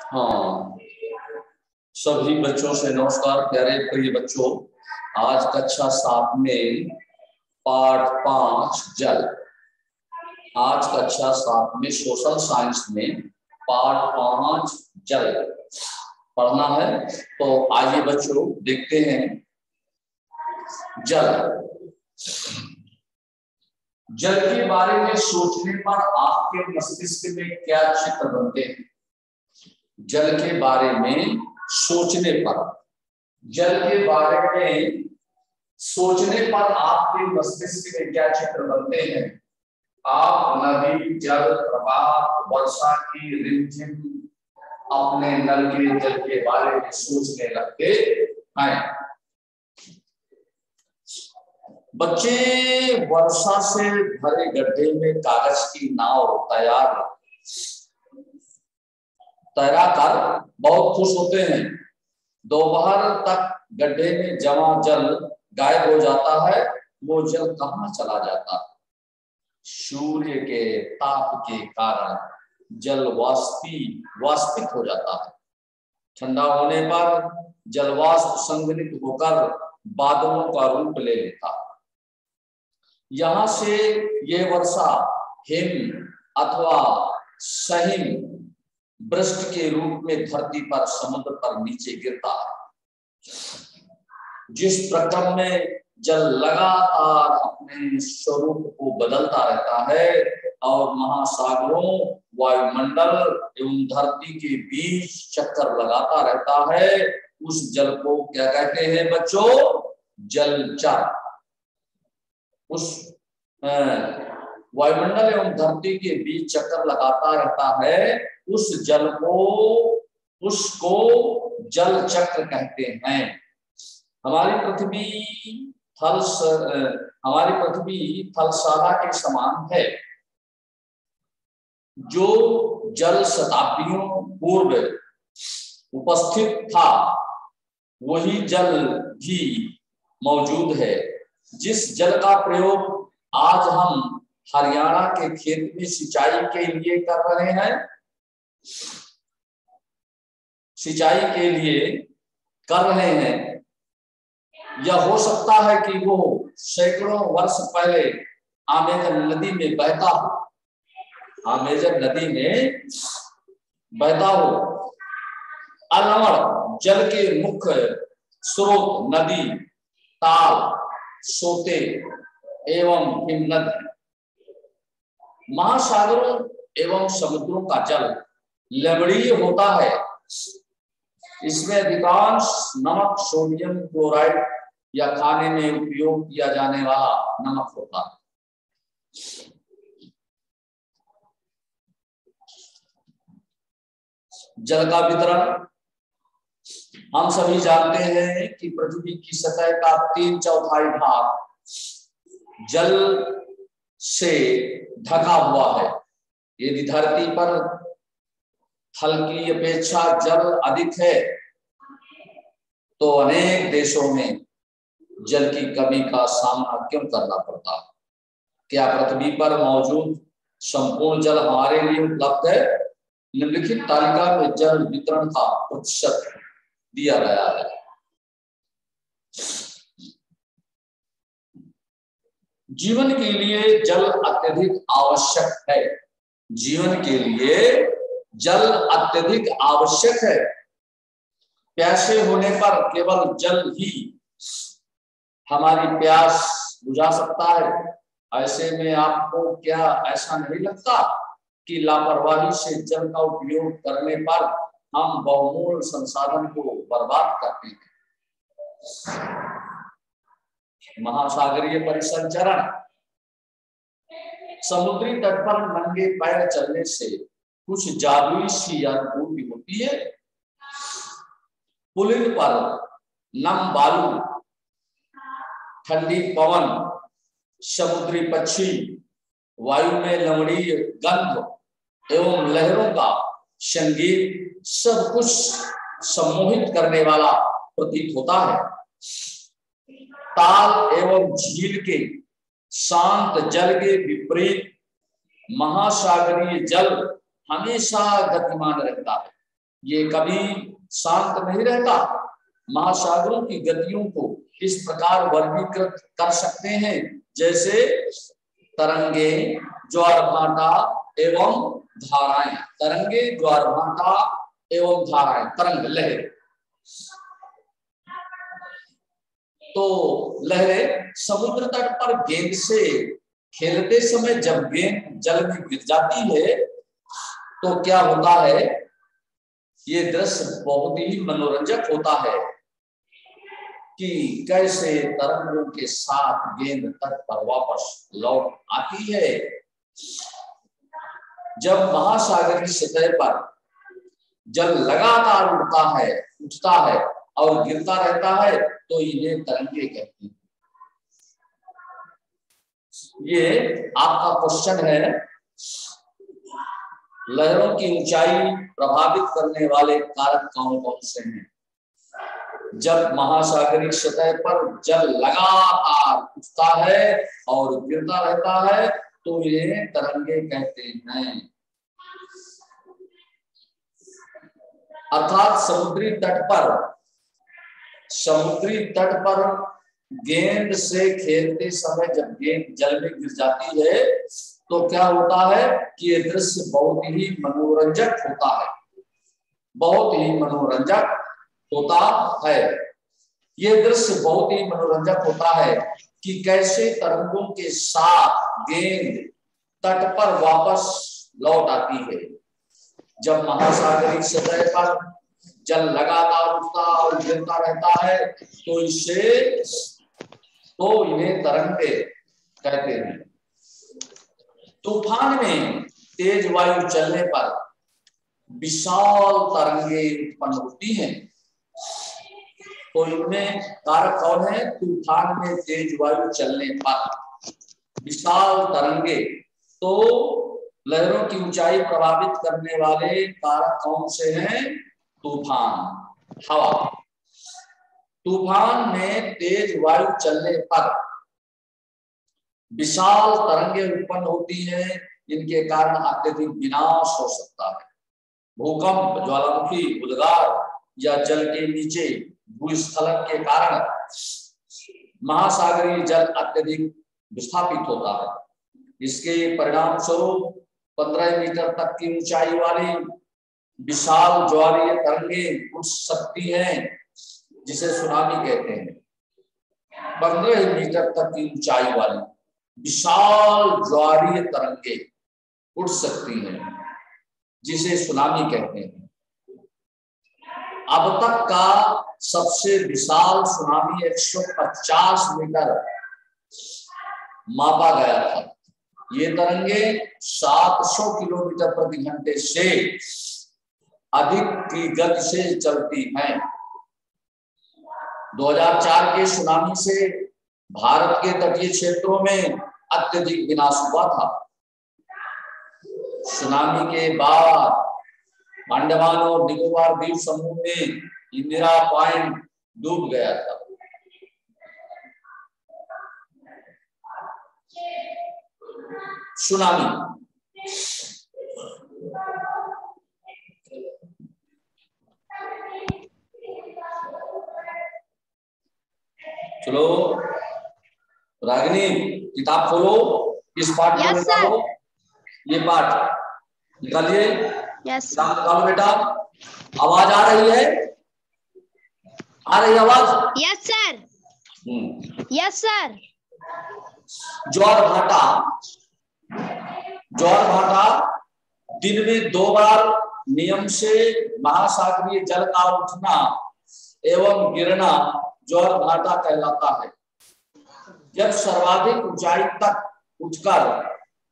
हाँ, सभी बच्चों से नमस्कार। प्यारे प्रिय बच्चों, आज कक्षा 7 में पाठ 5 जल, आज कक्षा 7 में सोशल साइंस में पाठ 5 जल पढ़ना है। तो आइए बच्चों देखते हैं जल। जल के बारे में सोचने पर आपके मस्तिष्क में क्या चित्र बनते हैं? जल के बारे में सोचने पर, जल के बारे में सोचने पर आपके मस्तिष्क में क्या चित्र बनते हैं? आप नदी, जल प्रवाह, वर्षा की रिमझिम, अपने नल के जल के बारे में सोचने लगते हैं। बच्चे वर्षा से भरे गड्ढे में कागज की नाव तैरा कर बहुत खुश होते हैं। दोपहर तक गड्ढे में जमा जल गायब हो जाता है। वो जल कहाँ चला जाता है? सूर्य के ताप के कारण जल वाष्पित हो जाता है। ठंडा होने पर जलवाष्प संघनित होकर बादलों का रूप ले लेता है। यहाँ से ये वर्षा हिम अथवा सहिम वृष्टि के रूप में धरती पर, समुद्र पर नीचे गिरता है। जिस प्रक्रम में जल लगातार अपने स्वरूप को बदलता रहता है और महासागरों, वायुमंडल एवं धरती के बीच चक्कर लगाता रहता है, उस जल को क्या कहते हैं बच्चों? जलचर। उस वायुमंडल एवं धरती के बीच चक्कर लगाता रहता है, उस जल को, उसको जल चक्र कहते हैं। हमारी पृथ्वी थलशाला के समान है। जो जल शताब्दियों पूर्व उपस्थित था वही जल भी मौजूद है। जिस जल का प्रयोग आज हम हरियाणा के खेत में सिंचाई के लिए कर रहे हैं, यह हो सकता है कि वो सैकड़ों वर्ष पहले आमेजन नदी में बहता हो। अलवड़ जल के मुख्य स्रोत नदी, ताल, सोते एवं हिमनद है। महासागरों एवं समुद्रों का जल लवणीय होता है। इसमें अधिकांश नमक सोडियम क्लोराइड या खाने में उपयोग किया जाने वाला नमक होता है। जल का वितरण हम सभी जानते हैं कि पृथ्वी की सतह का 3/4 भाग जल से ढका हुआ है। यदि धरती पर थल की अपेक्षा जल अधिक है तो अनेक देशों में जल की कमी का सामना क्यों करना पड़ता है? क्या पृथ्वी पर मौजूद संपूर्ण जल हमारे लिए उपलब्ध है? निम्नलिखित तालिका में जल वितरण का प्रतिशत दिया गया है। जीवन के लिए जल अत्यधिक आवश्यक है। जीवन के लिए जल अत्यधिक आवश्यक है। प्यासे होने पर केवल जल ही हमारी प्यास बुझा सकता है। ऐसे में आपको क्या ऐसा नहीं लगता कि लापरवाही से जल का उपयोग करने पर हम बहुमूल्य संसाधन को बर्बाद करते हैं? महासागरीय परिसंचरण। समुद्री तट पर नंगे पैर चलने से कुछ जादुई सी अनुभूति होती है। पुलिन पर नम बालू, ठंडी पवन, समुद्री पक्षी, वायु में लवणीय गंध एवं लहरों का संगीत सब कुछ सम्मोहित करने वाला प्रतीत होता है। ताल एवं झील के शांत जल के विपरीत महासागरीय जल हमेशा गतिमान रहता है। ये कभी शांत नहीं रहता। महासागरों की गतियों को इस प्रकार वर्गीकृत कर सकते हैं जैसे तरंगे, ज्वार भाटा एवं धाराएं। तरंगे, ज्वार भाटा एवं धाराएं, तरंग लहर। तो लहरें समुद्र तट पर गेंद से खेलते समय जब गेंद जल में गिर जाती है तो क्या होता है, ये दृश्य बहुत ही मनोरंजक होता है कि कैसे तरंगों के साथ गेंद तट पर वापस लौट आती है। जब महासागरीय सतह पर जल लगातार उठता है और गिरता रहता है तो इन्हें तरंगे कहते हैं। ये आपका क्वेश्चन है, लहरों की ऊंचाई प्रभावित करने वाले कारक कौन कौन से हैं? जब महासागरीय सतह पर जल लगातार उठता है और गिरता रहता है तो ये तरंगे कहते हैं। अर्थात समुद्री तट पर गेंद से खेलते समय जब गेंद जल में गिर जाती है तो क्या होता है कि ये दृश्य बहुत ही मनोरंजक होता है, बहुत ही मनोरंजक होता है। ये दृश्य बहुत ही मनोरंजक होता है कि कैसे तरंगों के साथ गेंद तट पर वापस लौट आती है। जब महासागरीय सतह पर जल लगातार उठता और गिरता रहता है तो इन्हें तरंगे कहते हैं। तूफान में तेज वायु चलने पर विशाल तरंगे उत्पन्न होती हैं। तो इनमें कारक कौन है? तूफान में तेज वायु चलने पर विशाल तरंगे। तो लहरों की ऊंचाई प्रभावित करने वाले कारक कौन से हैं? तूफान, हवा। तूफान में तेज वायु चलने पर विशाल तरंगे उत्पन्न होती हैं। इनके कारण अत्यधिक विनाश हो सकता है। भूकंप, ज्वालामुखी, उद्गार या जल के नीचे भूस्खलन के कारण महासागरीय जल अत्यधिक विस्थापित होता है। इसके परिणाम स्वरूप 15 मीटर तक की ऊंचाई वाली विशाल ज्वारीय तरंगे उठ सकती हैं जिसे सुनामी कहते हैं। 15 मीटर तक की ऊंचाई वाली विशाल ज्वारीय तरंगे उठ सकती हैं जिसे सुनामी कहते हैं। अब तक का सबसे विशाल सुनामी 150 मीटर मापा गया था। ये तरंगे 700 किलोमीटर प्रति घंटे से अधिक की गति से चलती हैं। 2004 के सुनामी से भारत के तटीय क्षेत्रों में अत्यधिक विनाश हुआ था। सुनामी के बाद अंडमान और निकोबार द्वीप समूह में इंदिरा पॉइंट डूब गया था। सुनामी चलो रागिनी किताब खोलो, इस पाठ को निकालो। ये पाठ निकालिए। किताब निकालो बेटा। आवाज आ रही है? आ रही आवाज? Yes sir. Yes sir. ज्वार भाटा दिन में 2 बार नियम से महासागरीय जल का उठना एवं गिरना ज्वार भाटा कहलाता है। जब सर्वाधिक ऊंचाई तक उठकर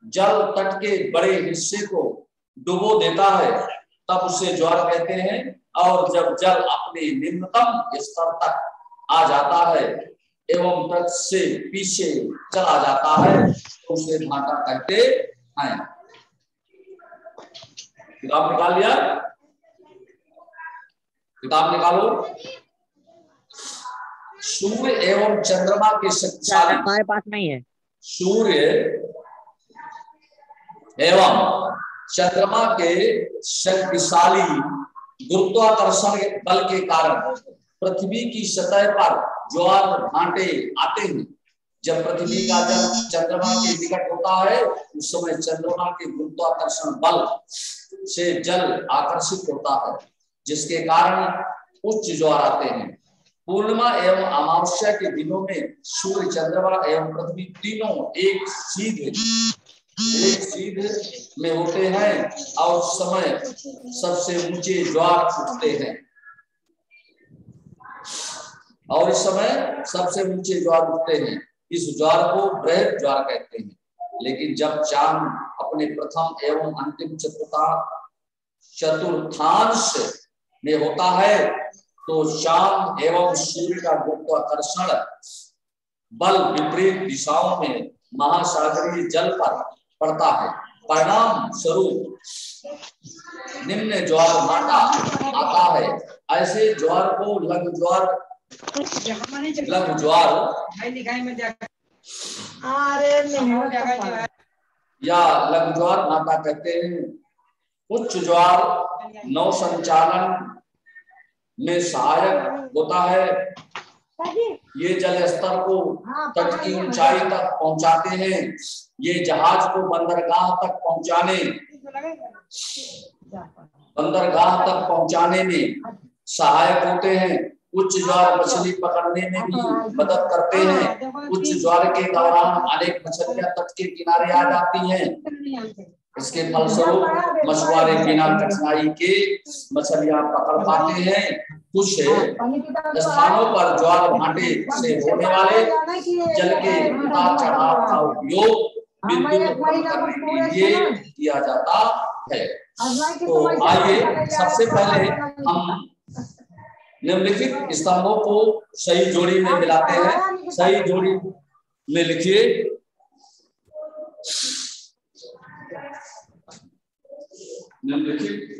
जल तट के बड़े हिस्से को डुबो देता है तब उसे ज्वार कहते हैं। और जब जल अपने निम्नतम स्तर तक आ जाता है एवं तट से पीछे चला जाता है तो उसे भाटा कहते हैं। किताब निकाल लिया? किताब निकालो। सूर्य एवं चंद्रमा के शक्तिशाली, हमारे पास नहीं है। सूर्य एवं चंद्रमा के शक्तिशाली गुरुत्वाकर्षण बल के कारण पृथ्वी की सतह पर ज्वार भाटे आते हैं। जब पृथ्वी का जल चंद्रमा के निकट होता है उस समय चंद्रमा के गुरुत्वाकर्षण बल से जल आकर्षित होता है, जिसके कारण उच्च ज्वार आते हैं। पूर्णिमा एवं अमावस्या के दिनों में सूर्य, चंद्रमा एवं पृथ्वी तीनों एक सीध में होते हैं और उस समय सबसे ऊंचे ज्वार उठते हैं इस ज्वार को बृहद ज्वार कहते हैं। लेकिन जब चांद अपने प्रथम एवं अंतिम चतुर्थांश में होता है तो चांद एवं सूर्य का गुरुत्वाकर्षण बल विपरीत दिशाओं में महासागरीय जल पर पड़ता है। परिणाम स्वरूप निम्न ज्वार भाटा आता है। ऐसे ज्वार को लघु ज्वार या लघु ज्वार भाटा कहते हैं। उच्च ज्वार नौ संचालन में सहायक होता है। ये जल स्तर को तट की ऊंचाई तक पहुंचाते हैं। ये जहाज को बंदरगाह तक पहुंचाने में सहायक होते हैं। उच्च ज्वार मछली पकड़ने में भी मदद करते हैं। उच्च ज्वार के दौरान अनेक मछलियां तट के किनारे आ जाती हैं। इसके फलस्वरूप मछुआरे बिना कठिनाई के मछलियां पकड़ पाते हैं। कुछ स्थानों पर ज्वार भाटे से होने वाले जल के उतार चढ़ाव का उपयोग विद्युत उत्पन्न करने के लिए किया जाता है। तो आइए सबसे पहले हम निम्नलिखित स्तंभों को सही जोड़ी में मिलाते हैं। सही जोड़ी में लिखिए निम्नलिखित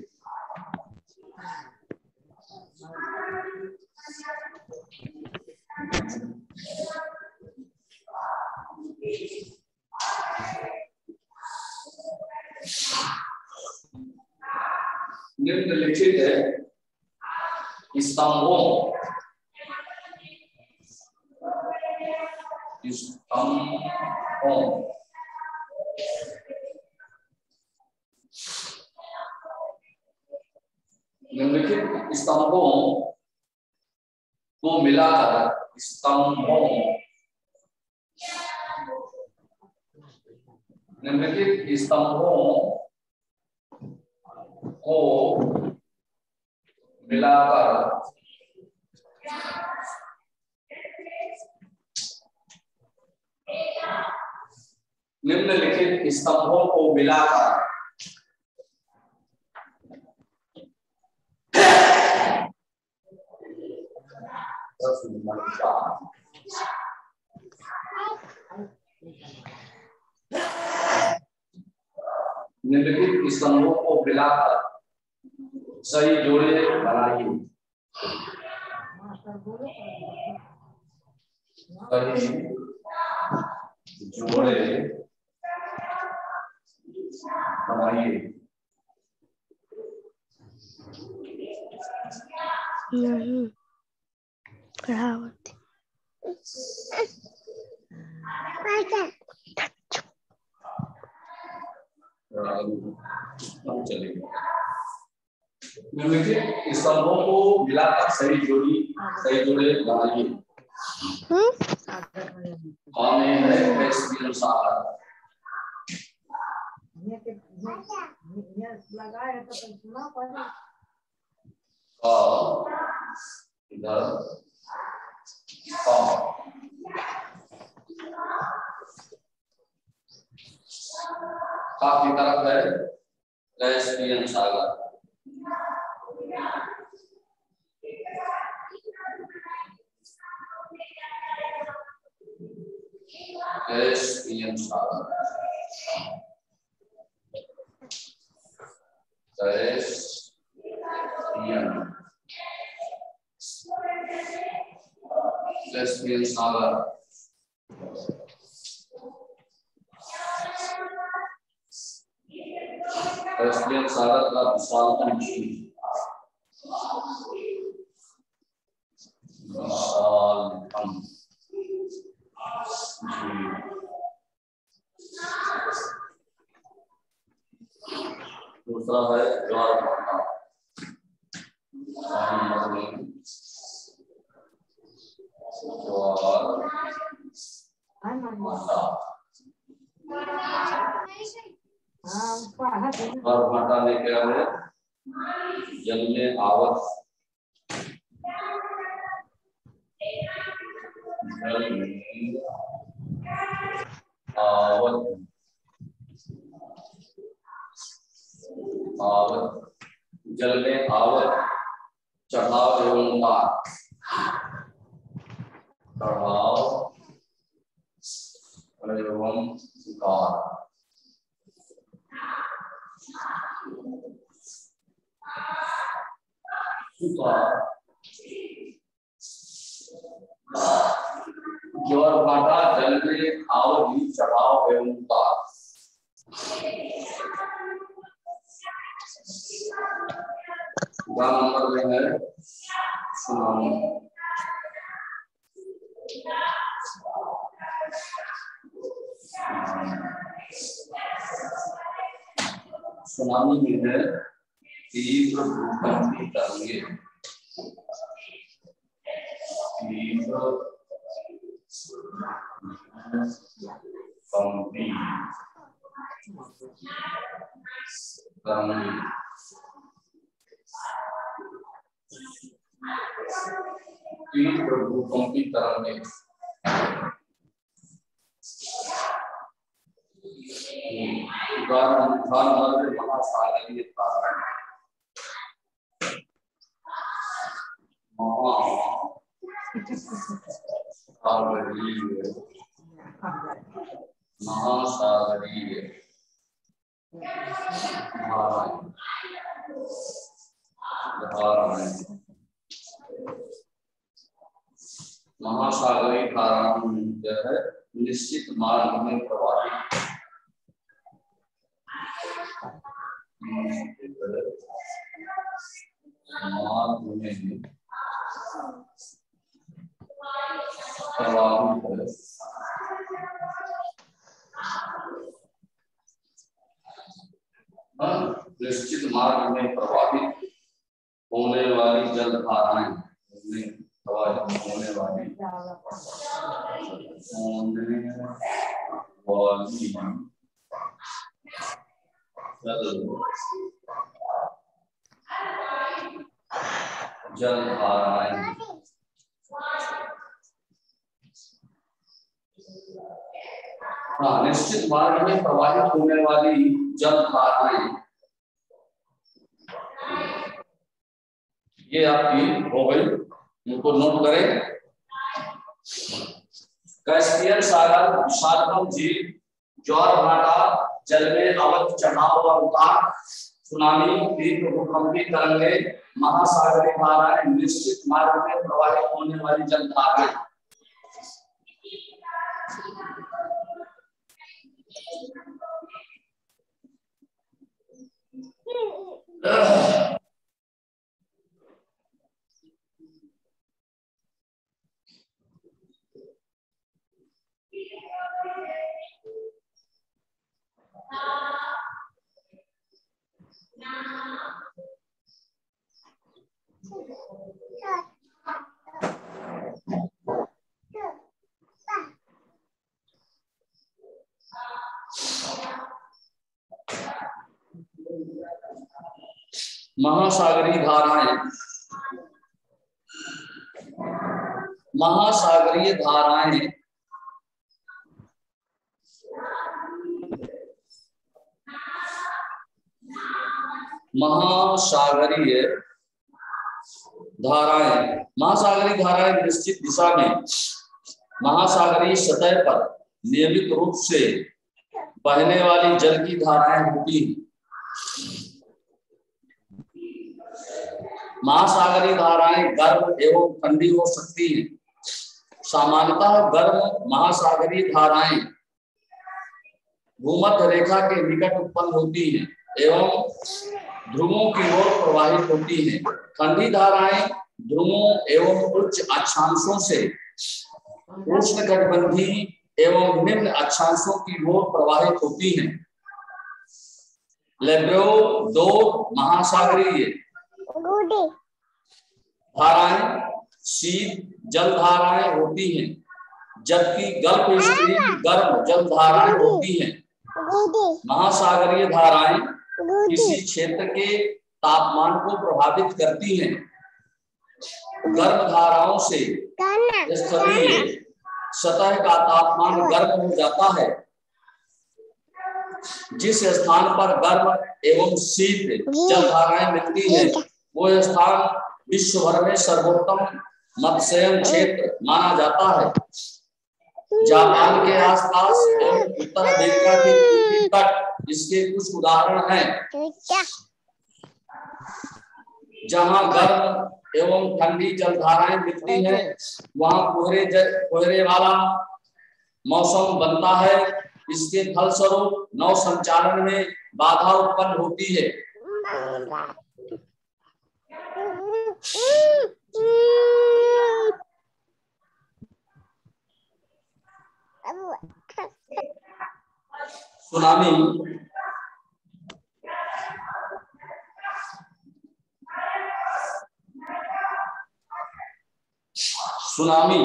स्तंभों निम्नलिखित स्तंभों को मिलाकर निम्नलिखित स्तंभों को मिलाकर निम्नलिखित स्तंभों को मिलाकर निम्नलिखित स्तंभों को मिलाकर सही जोड़े बनाइए। सही जोड़े बनाइए। निम्नलिखित स्तंभों को मिलाकर सही जोड़े बनाइए। काफी तरफ है कैस्पियन सागर। कैस्पियन सागर कैस्पियन सागर कैस्पियन सागर का विशालतम झील, विशालतम झील। दूसरा है ज्वारभाटा, ज्वारभाटा में क्या है, जल में आवत, जल में आवत, जल में आवत, चढ़ाव एवं उतार, चढ़ाव एवं उतार। ज्वारभाटा जल में आवत, चढ़ाव एवं उतार। नंबर में है सुनामी। सुनामी में है तीव्र भूकंपी तरंगें, तीव्र भूकंपी तरंगें, तीव्र भूकंपी तरंगें। महासागरीय तारण, महासागरीय धाराएं, महासागरीय धाराएं जो है निश्चित मार्ग में प्रवाहित, मार्ग में प्रवाहित, निश्चित मार्ग में प्रवाहित होने वाली जलधाराएं, होने वाली जलधाराएं, निश्चित मार्ग में प्रवाहित होने वाली जलधाराएं, ये आपकी हो गई, इनको नोट करें। कैस्पियन सागर, विशालतम झील, ज्वारभाटा जल में अवध, चढ़ाव व उतार, सुनामी, तीव्र भूकंपी तरंगें, महासागरीय धाराएं, निश्चित मार्ग में प्रवाहित होने वाली जलधाराएं। महासागरीय धाराएं, महासागरीय धाराएं महासागरीय धाराएं निश्चित दिशा में महासागरीय सतह पर नियमित रूप से बहने वाली जल की धाराएं होती हैं। महासागरीय धाराएं गर्म एवं ठंडी हो सकती हैं। सामान्यतः गर्म महासागरीय धाराएं भूमध्य रेखा के निकट उत्पन्न होती हैं। एवं ध्रुवों की ओर प्रवाहित होती हैं। ठंडी धाराएं ध्रुवों एवं उच्च अक्षांशों से उष्णकटिबंधीय एवं निम्न अक्षांशों की ओर प्रवाहित होती हैं। लेब्राडोर महासागरीय धाराएं शीत जल धाराएं होती हैं, जबकि गल्फ स्ट्रीम गर्म जल धाराएं होती हैं। महासागरीय धाराएं किसी क्षेत्र के तापमान को प्रभावित करती हैं। गर्म धाराओं से स्थलीय सतह का तापमान गर्म हो जाता है। जिस स्थान पर गर्म एवं शीत जल धाराएं मिलती हैं, वो स्थान विश्व भर में सर्वोत्तम मत्स्यन क्षेत्र माना जाता है। जापान के आसपास और उत्तर अमेरिका के पूर्वी तट इसके कुछ उदाहरण हैं। जहां गर्म एवं ठंडी जल धाराएं मिलती हैं, वहां कोहरे वाला मौसम बनता है। इसके फलस्वरूप नौ संचालन में बाधा उत्पन्न होती है। सुनामी सुनामी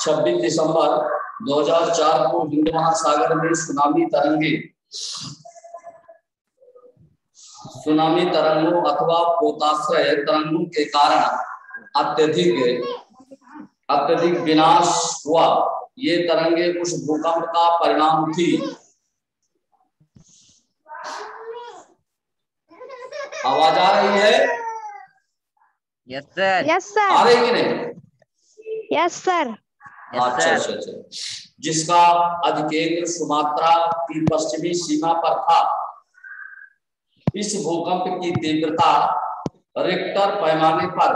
छब्बीस दिसंबर 2004 को हिंद महासागर में सुनामी तरंगों अथवा पोताश्रय तरंगों के कारण अत्यधिक विनाश हुआ। ये तरंगे उस भूकंप का परिणाम थी। आवाज आ रही है? Yes sir. Yes sir. आ रही कि नहीं? Yes sir. अच्छा। जिसका अधिकेंद्र सुमात्रा की पश्चिमी सीमा पर था। इस भूकंप की तीव्रता रिक्टर पैमाने पर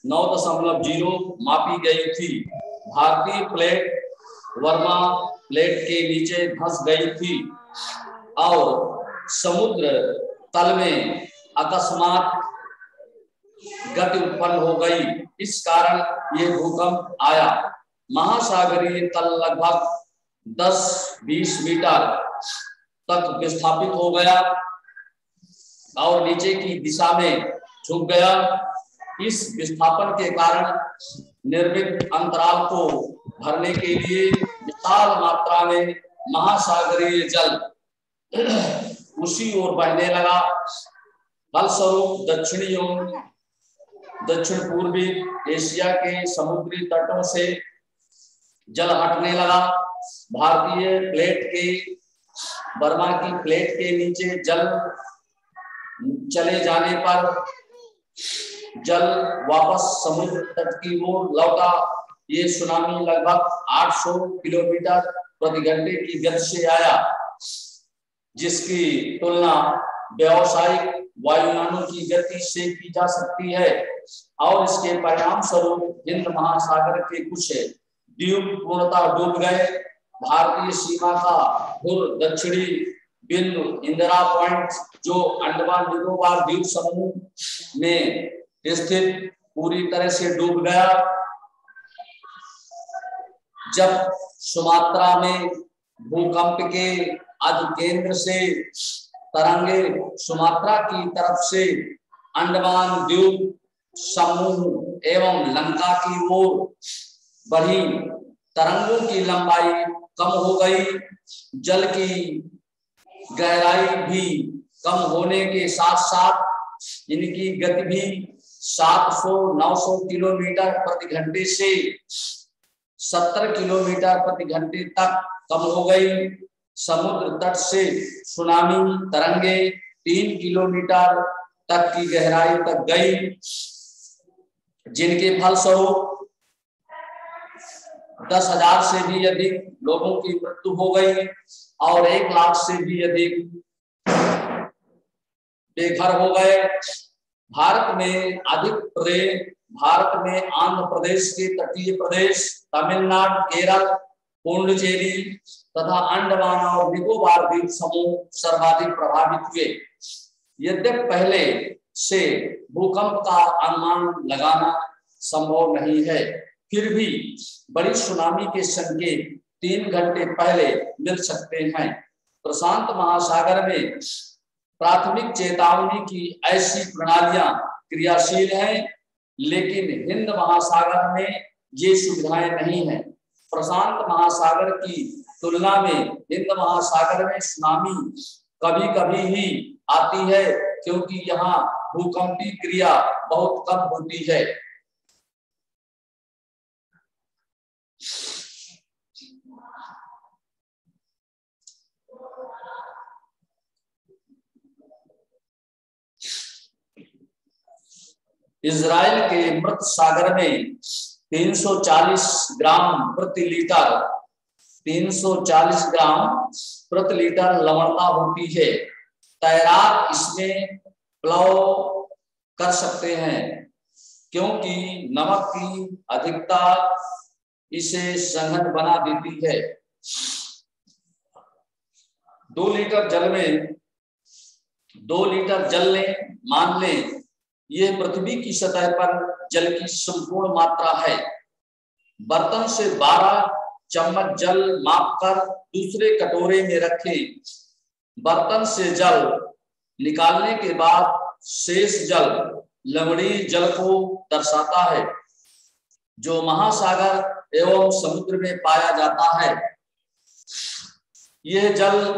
9.0 मापी गई थी। भारतीय प्लेट वर्मा प्लेट के नीचे धंस गई थी और समुद्र तल में अकस्मात गति उत्पन्न हो गई। इस कारण ये भूकंप आया। महासागरीय तल लगभग 10-20 मीटर तक विस्थापित हो गया और नीचे की दिशा में झुक गया। इस विस्थापन के कारण निर्मित अंतराल को भरने के लिए विशाल मात्रा में महासागरीय जल उसी ओर बहने लगा। फलस्वरूप दक्षिण पूर्वी एशिया के समुद्री तटों से जल हटने लगा। भारतीय प्लेट के बर्मा की प्लेट के नीचे जल चले जाने पर जल वापस समुद्र तट की ओर लौटा। ये सुनामी लगभग 800 किलोमीटर प्रति घंटे की गति से आया, जिसकी तुलना व्यावसायिक वायुयानों की गति से की जा सकती है। और इसके परिणाम स्वरूप हिंद महासागर के कुछ द्वीप पूर्णतः डूब गए। भारतीय सीमा का दक्षिणी बिंदु इंदिरा पॉइंट, जो अंडमान निकोबार द्वीप समूह में स्थित, पूरी तरह से डूब गया। जब सुमात्रा में भूकंप के अधिकेंद्र से तरंगे सुमात्रा की तरफ से अंडमान द्वीप समूह एवं लंका की ओर बढ़ी, तरंगों की लंबाई कम हो गई, जल की गहराई भी कम होने के साथ साथ इनकी गति भी 700-900 किलोमीटर प्रति घंटे से 70 किलोमीटर प्रति घंटे तक कम हो गई। समुद्र तट से सुनामी तरंगे 3 किलोमीटर तक की गहराई तक गई, जिनके फलस्वरूप 10,000 से भी अधिक लोगों की मृत्यु हो गई और 1 लाख से भी अधिक बेघर हो गए। भारत में आंध्र प्रदेश के तटीय प्रदेश, तमिलनाडु, केरल, पुडुचेरी तथा अंडमान और निकोबार द्वीप समूह सर्वाधिक प्रभावित हुए। यद्यपि पहले से भूकंप का अनुमान लगाना संभव नहीं है, फिर भी बड़ी सुनामी के संकेत 3 घंटे पहले मिल सकते हैं। प्रशांत महासागर में प्राथमिक चेतावनी की ऐसी प्रणालियां क्रियाशील हैं, लेकिन हिंद महासागर में ये सुविधाएं नहीं है। प्रशांत महासागर की तुलना में हिंद महासागर में सुनामी कभी कभी ही आती है, क्योंकि यहाँ भूकंपीय क्रिया बहुत कम होती है। इजराइल के मृत सागर में 340 ग्राम प्रति लीटर लवणता होती है। तैराक इसमें प्लाव कर सकते हैं, क्योंकि नमक की अधिकता इसे सघन बना देती है। 2 लीटर जल लें, मान लें यह पृथ्वी की सतह पर जल की संपूर्ण मात्रा है। बर्तन से 12 चम्मच जल मापकर दूसरे कटोरे में रखें। बर्तन से जल निकालने के बाद शेष जल लवणीय जल को दर्शाता है, जो महासागर एवं समुद्र में पाया जाता है। यह जल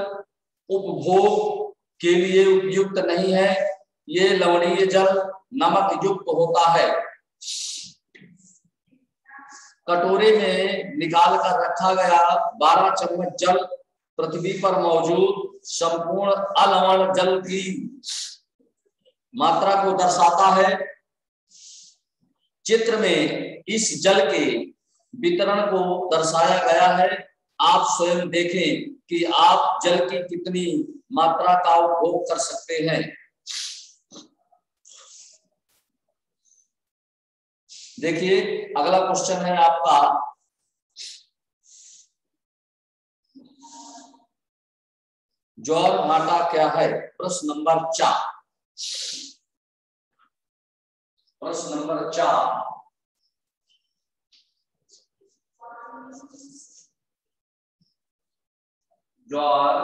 उपभोग के लिए उपयुक्त नहीं है। यह लवणीय जल नमक युक्त होता है। कटोरे में निकाल कर रखा गया 12 चम्मच जल पृथ्वी पर मौजूद संपूर्ण अलवण जल की मात्रा को दर्शाता है। चित्र में इस जल के वितरण को दर्शाया गया है। आप स्वयं देखें कि आप जल की कितनी मात्रा का उपभोग कर सकते हैं। देखिए, अगला क्वेश्चन है आपका, ज्वार भाटा क्या है? प्रश्न नंबर 4। प्रश्न नंबर 4, ज्वार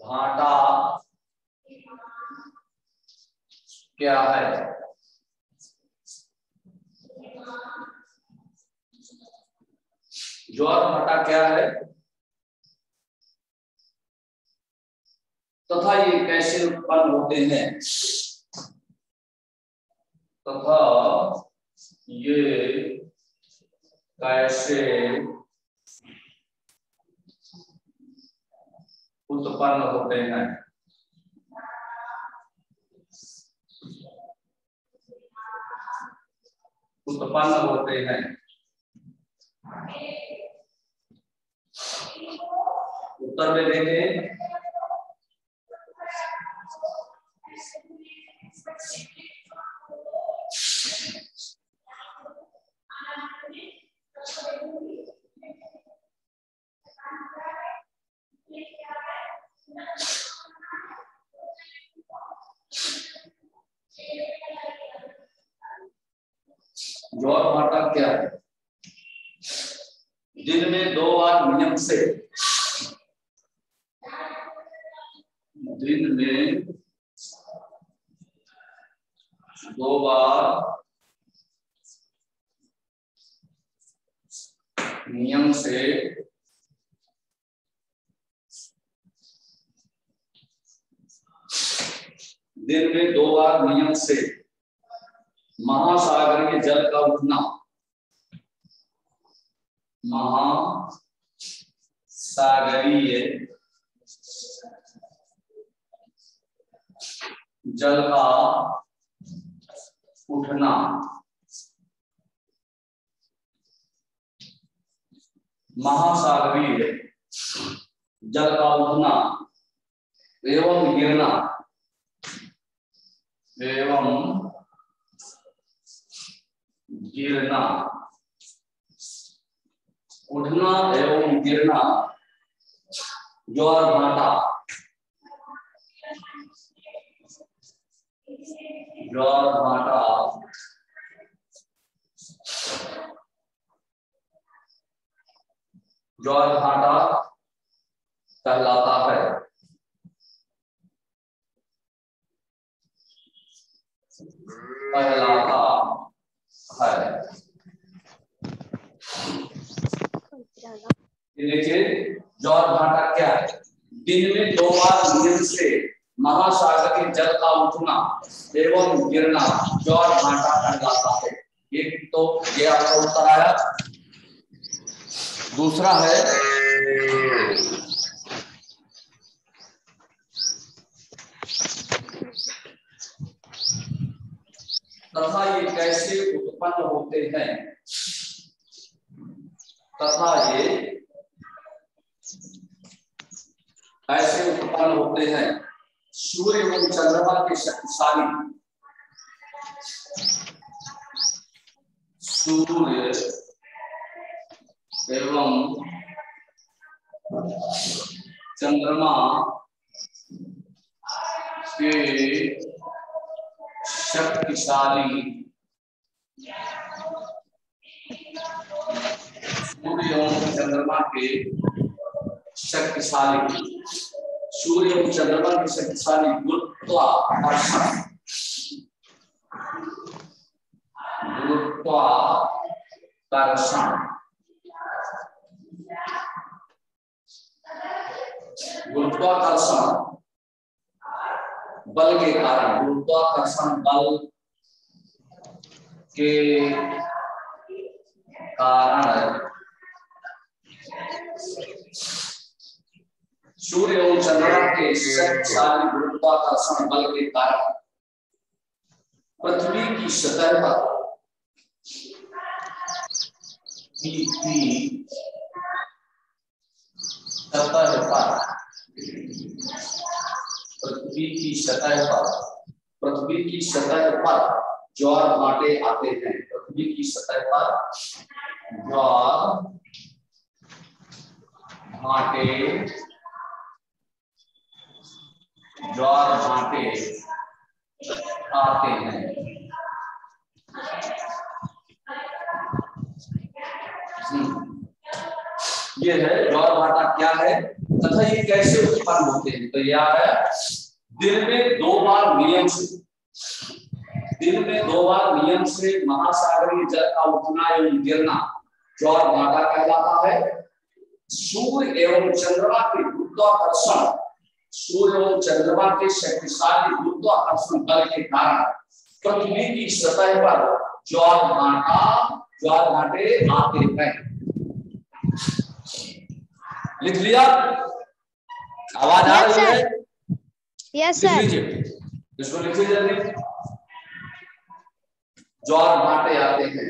भाटा क्या है? ज्वार भाटा क्या है तथा ये कैसे उत्पन्न होते हैं? तथा ये कैसे उत्पन्न होते हैं? उत्पन्न होते हैं। उत्तर में देखें, ज्वार भाटा क्या है? दिन में 2 बार नियम से, दिन में 2 बार नियम से दिन में 2 बार नियम से महासागरीय जल का उठना, महासागरीय जल का उठना, महासागरीय जल का उठना एवं गिरना, उठना एवं गिरना, ज्वार भाटा, ज्वार भाटा कहलाता है। देखिए ज्वार भाटा क्या है? दिन में 2 बार नियम से महासागर के जल का उठना एवं गिरना ज्वार भाटा कहलाता है। एक तो ये आपका उत्तर आया। दूसरा है तथा ये कैसे उत्पन्न होते हैं, तथा ये कैसे उत्पन्न होते हैं। सूर्य एवं चंद्रमा के शक्तिशाली, सूर्य एवं चंद्रमा के शक्तिशाली, सूर्य एवं चंद्रमा के शक्तिशाली, सूर्य एवं चंद्रमा के शक्तिशाली गुरुत्वाकर्षण, गुरुत्वाकर्षण बल के कारण, गुरुत्वाकर्षण बल के कारण सूर्य एवं चंद्रमा के शक्तिशाली गुरुत्वाकर्षण बल के कारण पृथ्वी की सतह पर पृथ्वी की सतह पर ज्वार भाटे आते हैं। पृथ्वी की सतह पर ज्वार भाटे आते हैं। ये है ज्वार भाटा क्या है तथा ये कैसे उत्पन्न होते हैं। तो यह है दिन में 2 बार नियम से महासागरीय जल का उठना एवं गिरना ज्वार भाटा कहलाता है। सूर्य एवं चंद्रमा के गुरुत्वाकर्षण, सूर्य एवं चंद्रमा के शक्तिशाली गुरुत्वाकर्षण बल के कारण पृथ्वी की सतह पर ज्वार भाटे आते हैं। लिख लिया? आवाज आ रही है? Yes sir. इसको लिखिए जल्दी। ज्वार भाटे आते हैं।